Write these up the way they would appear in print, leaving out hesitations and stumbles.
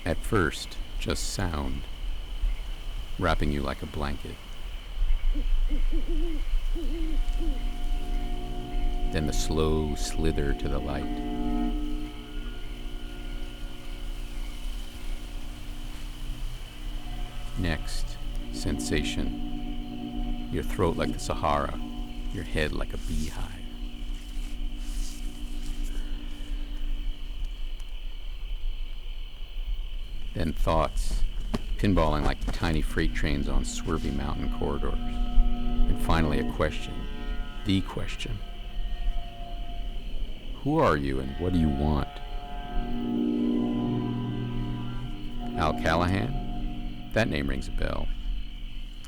At first, just sound, wrapping you like a blanket. Then the slow slither to the light. Next, sensation. Your throat like the Sahara, your head like a beehive. Then thoughts, pinballing like tiny freight trains on swervy mountain corridors. And finally a question, the question. Who are you and what do you want? Al Callahan? That name rings a bell,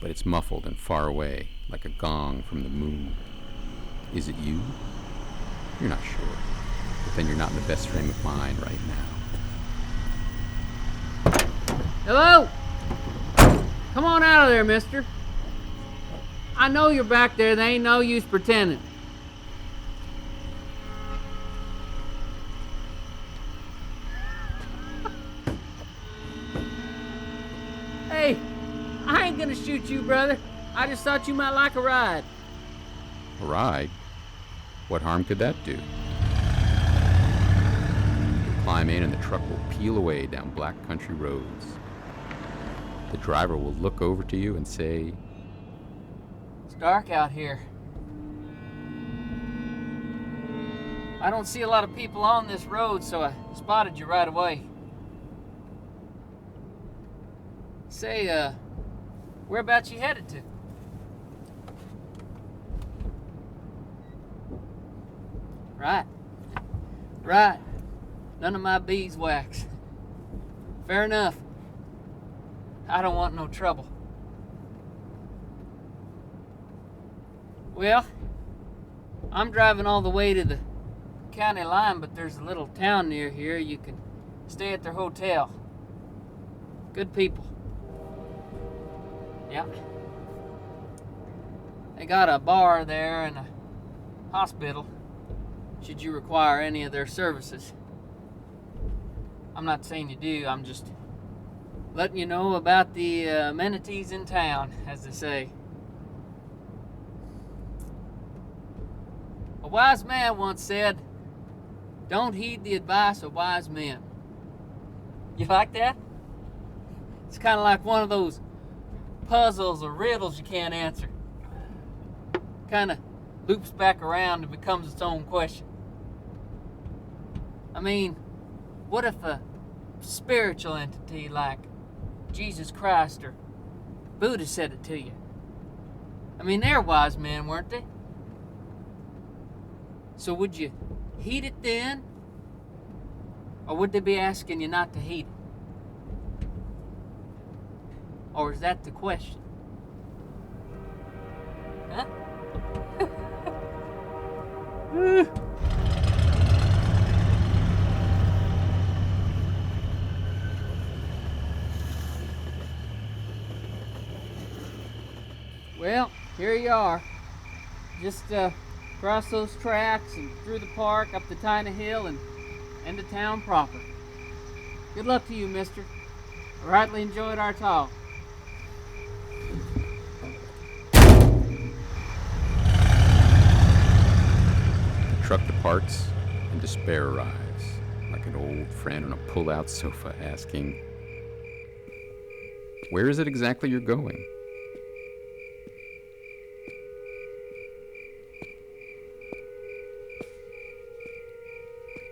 but it's muffled and far away, like a gong from the moon. Is it you? You're not sure, but then you're not in the best frame of mind right now. Hello? Come on out of there, mister. I know you're back there. There ain't no use pretending. Hey, I ain't gonna shoot you, brother. I just thought you might like a ride. A ride? What harm could that do? You climb in and the truck will peel away down black country roads. The driver will look over to you and say, It's dark out here. I don't see a lot of people on this road, so I spotted you right away. Say, whereabouts you headed to? Right. None of my beeswax. Fair enough. I don't want no trouble. Well, I'm driving all the way to the county line, but there's a little town near here. You can stay at their hotel. Good people. Yeah. They got a bar there and a hospital, should you require any of their services. I'm not saying you do, I'm just letting you know about the amenities in town, as they say. A wise man once said, don't heed the advice of wise men. You like that? It's kind of like one of those puzzles or riddles you can't answer. Kind of loops back around and becomes its own question. I mean, what if a spiritual entity like Jesus Christ or Buddha said it to you? I mean, they're wise men, weren't they? So would you heed it then? Or would they be asking you not to heed it? Or is that the question? Huh? Well, here you are. Just cross those tracks and through the park, up the tiny hill, and into town proper. Good luck to you, mister. I rightly enjoyed our talk. The truck departs and despair arrives, like an old friend on a pull-out sofa asking, where is it exactly you're going?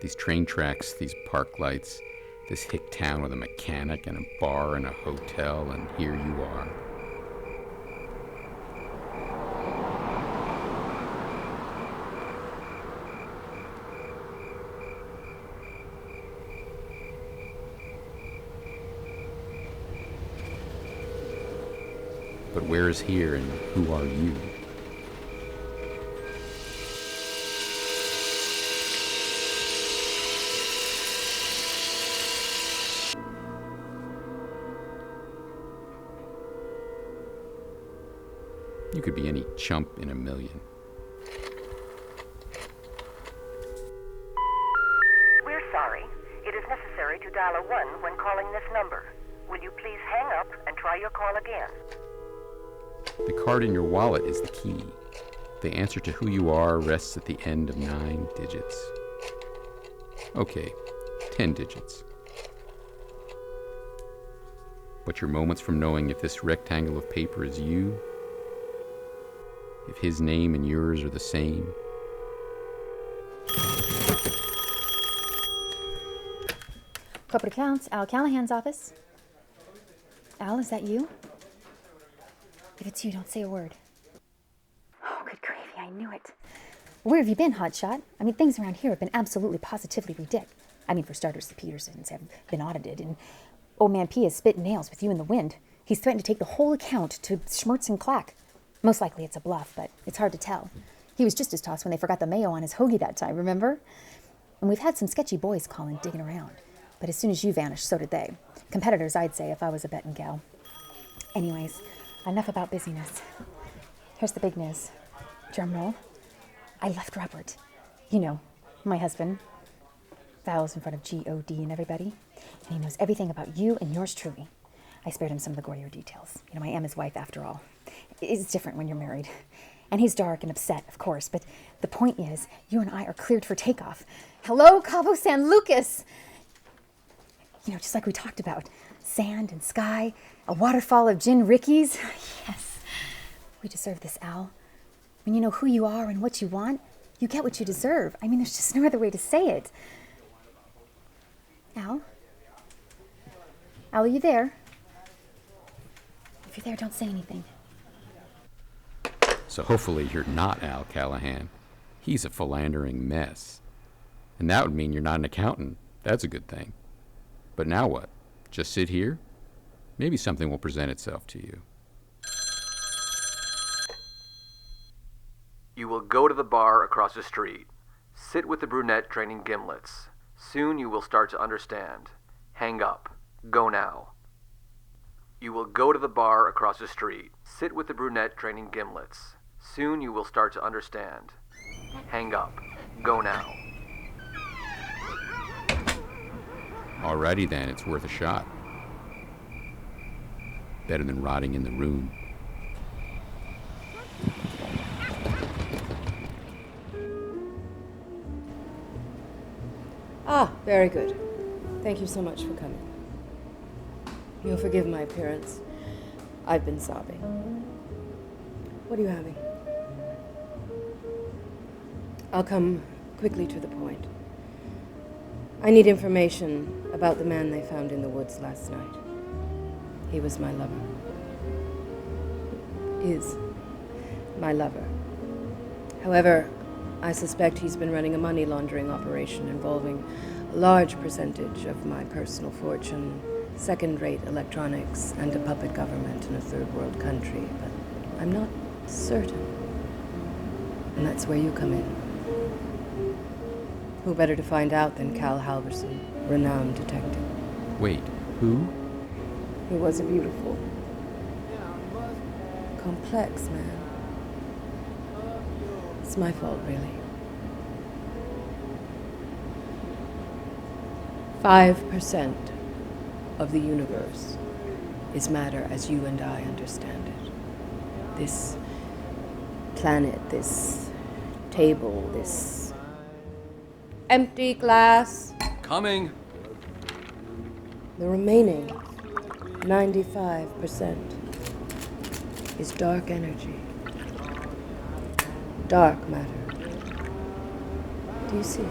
These train tracks, these park lights, this hick town with a mechanic and a bar and a hotel, and here you are. But where is here and who are you? You could be any chump in a million. We're sorry. It is necessary to dial a 1 when calling this number. Will you please hang up and try your call again? The card in your wallet is the key. The answer to who you are rests at the end of 9 digits. Okay, 10 digits. But you're moments from knowing if this rectangle of paper is you, if his name and yours are the same. Corporate accounts, Al Callahan's office. Al, is that you? If it's you, don't say a word. Oh, good gravy, I knew it. Where have you been, hotshot? I mean, things around here have been absolutely positively ridiculous. I mean, for starters, the Petersons have been audited, and old man P is spitting nails with you in the wind. He's threatened to take the whole account to Schmertz and Clack. Most likely it's a bluff, but it's hard to tell. He was just as tossed when they forgot the mayo on his hoagie that time, remember? And we've had some sketchy boys calling, digging around. But as soon as you vanished, so did they. Competitors, I'd say, if I was a betting gal. Anyways, enough about busyness. Here's the big news. Drum roll. I left Robert. You know, my husband. Vows in front of G-O-D and everybody. And he knows everything about you and yours truly. I spared him some of the gorier details. You know, I am his wife after all. It's different when you're married. And he's dark and upset, of course. But the point is, you and I are cleared for takeoff. Hello, Cabo San Lucas! You know, just like we talked about. Sand and sky, a waterfall of gin rickeys. Yes, we deserve this, Al. When you know who you are and what you want, you get what you deserve. I mean, there's just no other way to say it. Al? Al, are you there? If you're there, don't say anything. So hopefully you're not Al Callahan. He's a philandering mess. And that would mean you're not an accountant. That's a good thing. But now what? Just sit here? Maybe something will present itself to you. You will go to the bar across the street. Sit with the brunette training gimlets. Soon you will start to understand. Hang up. Go now. You will go to the bar across the street. Sit with the brunette training gimlets. Soon you will start to understand. Hang up. Go now. Alrighty then, it's worth a shot. Better than rotting in the room. Ah, very good. Thank you so much for coming. You'll forgive my appearance. I've been sobbing. What are you having? I'll come quickly to the point. I need information about the man they found in the woods last night. He was my lover. Is my lover. However, I suspect he's been running a money laundering operation involving a large percentage of my personal fortune, second-rate electronics, and a puppet government in a third-world country, but I'm not certain. And that's where you come in. Who better to find out than Cal Halverson, renowned detective? Wait, who? He was a beautiful, complex man. It's my fault, really. 5% of the universe is matter as you and I understand it. This planet, this table, this empty glass. Coming. The remaining 95% is dark energy. Dark matter. Do you see?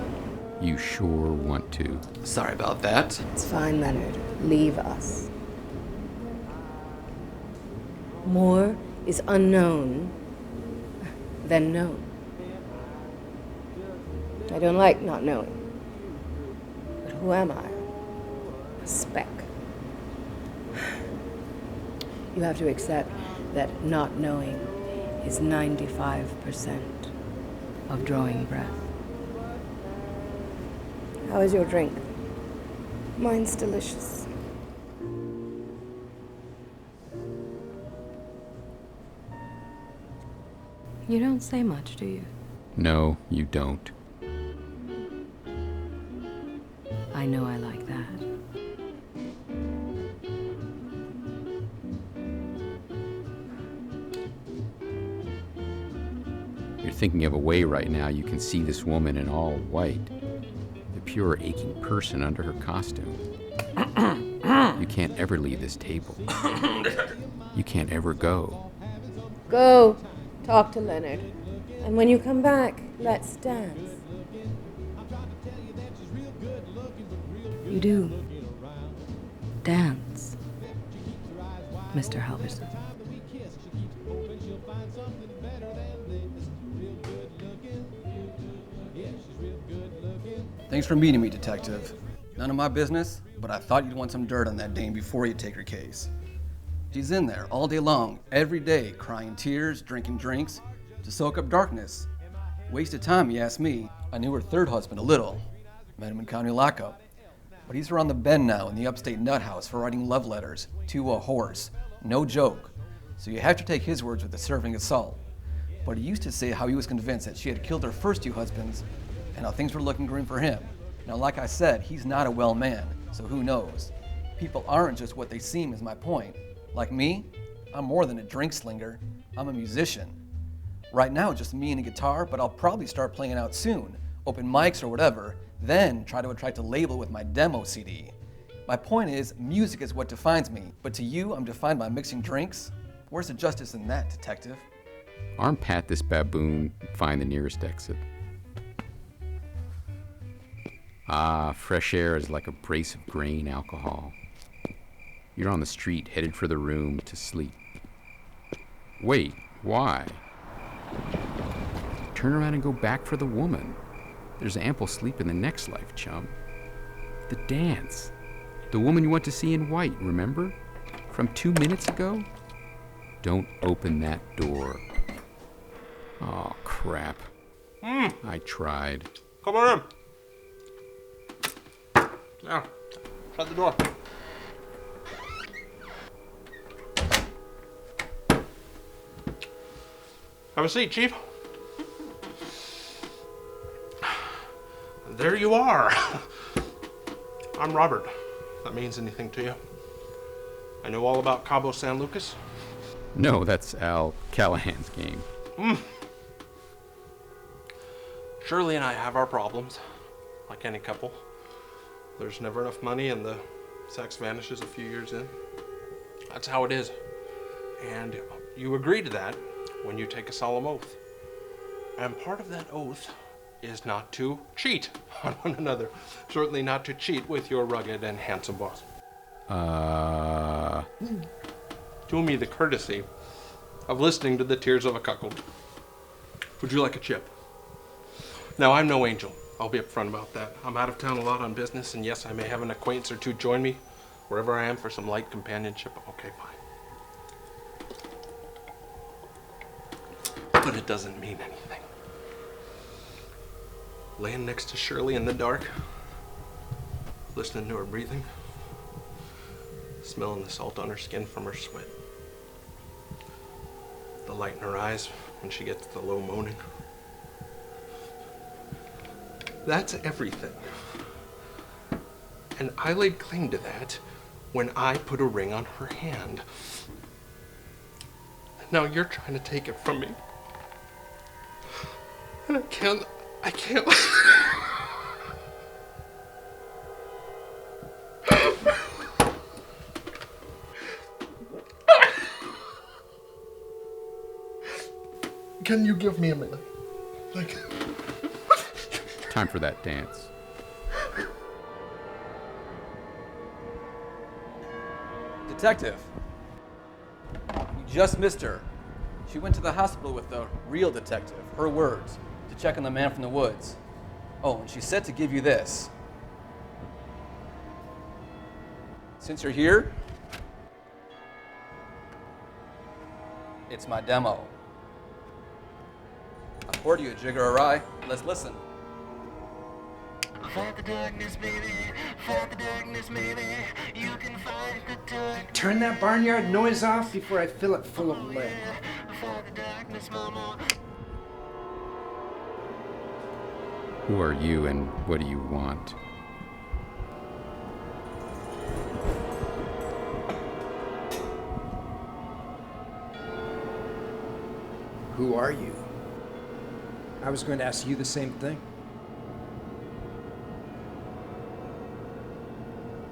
You sure want to. Sorry about that. It's fine, Leonard. Leave us. More is unknown than known. I don't like not knowing. But who am I? A speck. You have to accept that not knowing is 95% of drawing breath. How is your drink? Mine's delicious. You don't say much, do you? No, you don't. I know I like that. thinking of a way right now you can see this woman in all white, the pure aching person under her costume. You can't ever leave this table. You can't ever go. Go, talk to Leonard. And when you come back, let's dance. You do. Dance, Mr. Halverson. Thanks for meeting me, Detective. None of my business, but I thought you'd want some dirt on that dame before you take her case. She's in there all day long, every day, crying tears, drinking drinks, to soak up darkness. Waste of time, you ask me. I knew her third husband a little. Met him in county lockup. But he's around the bend now in the upstate nut house for writing love letters to a horse. No joke. So you have to take his words with a serving of salt. But he used to say how he was convinced that she had killed her first two husbands and how things were looking grim for him. Now, like I said, he's not a well man, so who knows? People aren't just what they seem is my point. Like me, I'm more than a drink slinger. I'm a musician. Right now, just me and a guitar, but I'll probably start playing out soon, open mics or whatever, then try to attract a label with my demo CD. My point is, music is what defines me, but to you, I'm defined by mixing drinks? Where's the justice in that, Detective? Arm pat this baboon and find the nearest exit. Ah, fresh air is like a brace of grain alcohol. You're on the street, headed for the room to sleep. Wait, why? Turn around and go back for the woman. There's ample sleep in the next life, chum. The dance. The woman you want to see in white, remember? From 2 minutes ago? Don't open that door. Oh, crap. I tried. Come on in. Now, shut the door. Have a seat, Chief. There you are. I'm Robert. If that means anything to you. I know all about Cabo San Lucas. No, that's Al Callahan's game. Shirley and I have our problems, like any couple. There's never enough money and the sex vanishes a few years in. That's how it is. And you agree to that when you take a solemn oath. And part of that oath is not to cheat on one another. Certainly not to cheat with your rugged and handsome boss. Do me the courtesy of listening to the tears of a cuckold. Would you like a chip? Now, I'm no angel. I'll be upfront about that. I'm out of town a lot on business, and yes, I may have an acquaintance or two join me wherever I am for some light companionship. Okay, fine. But it doesn't mean anything. Laying next to Shirley in the dark, listening to her breathing, smelling the salt on her skin from her sweat, the light in her eyes when she gets the low moaning. That's everything. And I laid claim to that when I put a ring on her hand. Now you're trying to take it from me. And I can't. Can you give me a minute? Like. Time for that dance. Detective, you just missed her. She went to the hospital with the real detective, her words, to check on the man from the woods. Oh, and she said to give you this. Since you're here, it's my demo. I poured you a jig or a rye. Let's listen. Fight the darkness, baby. Fight the darkness, baby. You can fight the darkness. Turn that barnyard noise off before I fill it full of lead. Fight the darkness, mama. Who are you and what do you want? Who are you? I was going to ask you the same thing.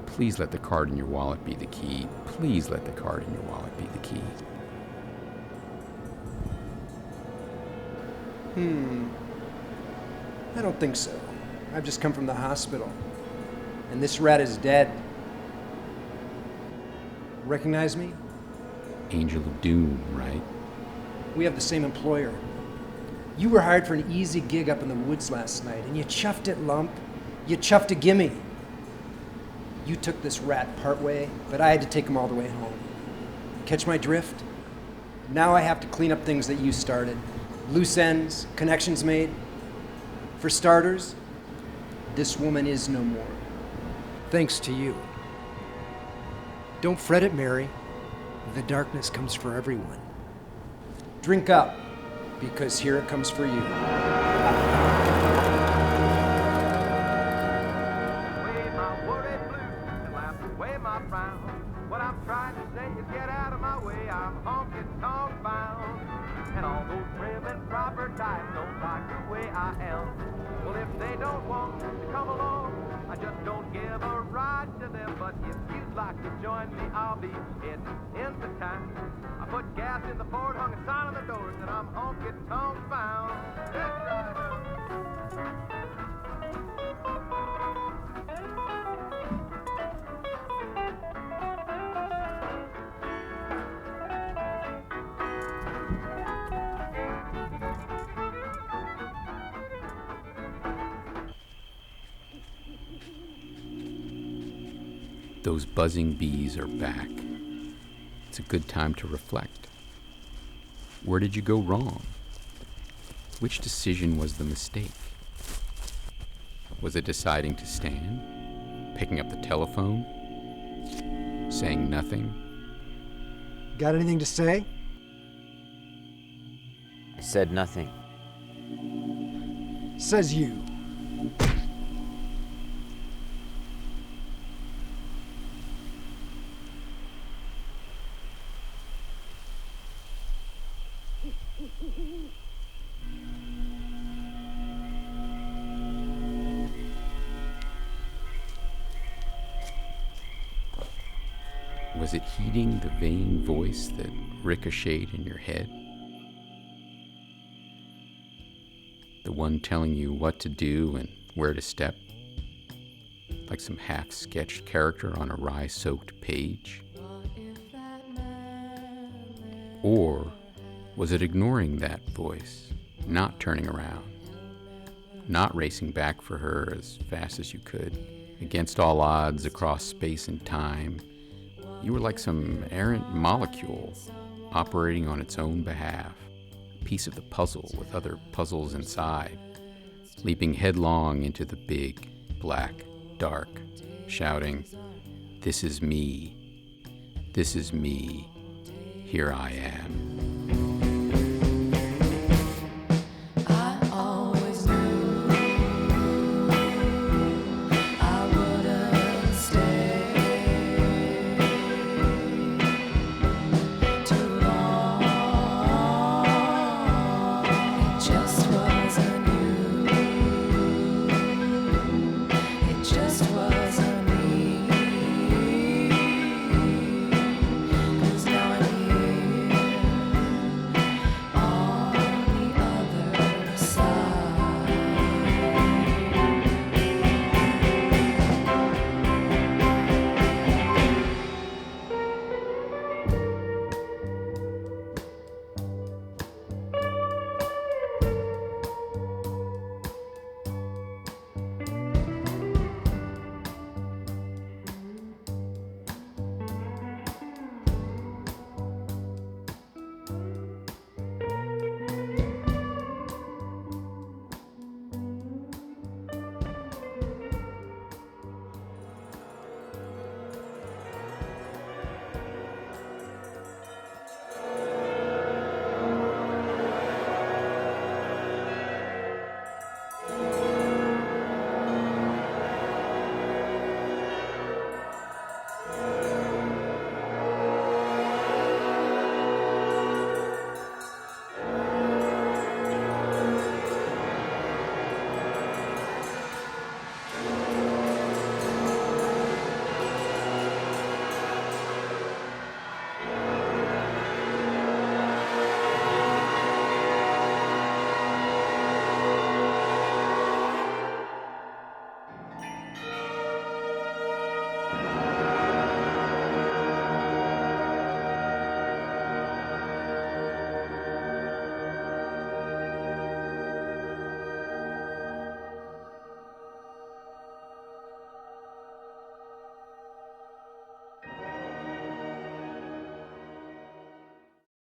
Please let the card in your wallet be the key. Please let the card in your wallet be the key. I don't think so. I've just come from the hospital. And this rat is dead. Recognize me? Angel of Doom, right? We have the same employer. You were hired for an easy gig up in the woods last night, and you chuffed it, lump. You chuffed a gimme. You took this rat partway, but I had to take him all the way home. Catch my drift? Now I have to clean up things that you started. Loose ends, connections made. For starters, this woman is no more. Thanks to you. Don't fret it, Mary. The darkness comes for everyone. Drink up, because here it comes for you. Wave my worried blues and laugh away my frown. What I'm trying to say is get out of my way. I'm honky tonk bound. And all those prim and proper types don't like the way I am. Well, if they don't want to come along, I just don't give a ride to them. But if you'd like to join me, I'll be heading into town. I put gas in the Ford, hung a sign on the doors, and I'm honky tonk bound. That's right. Those buzzing bees are back. It's a good time to reflect. Where did you go wrong? Which decision was the mistake? Was it deciding to stand? Picking up the telephone? Saying nothing? Got anything to say? I said nothing. Says you. Was it heeding the vain voice that ricocheted in your head? The one telling you what to do and where to step? Like some half-sketched character on a rye-soaked page? Or was it ignoring that voice, not turning around, not racing back for her as fast as you could, against all odds across space and time? You were like some errant molecule operating on its own behalf, a piece of the puzzle with other puzzles inside, leaping headlong into the big, black, dark, shouting, "This is me, here I am."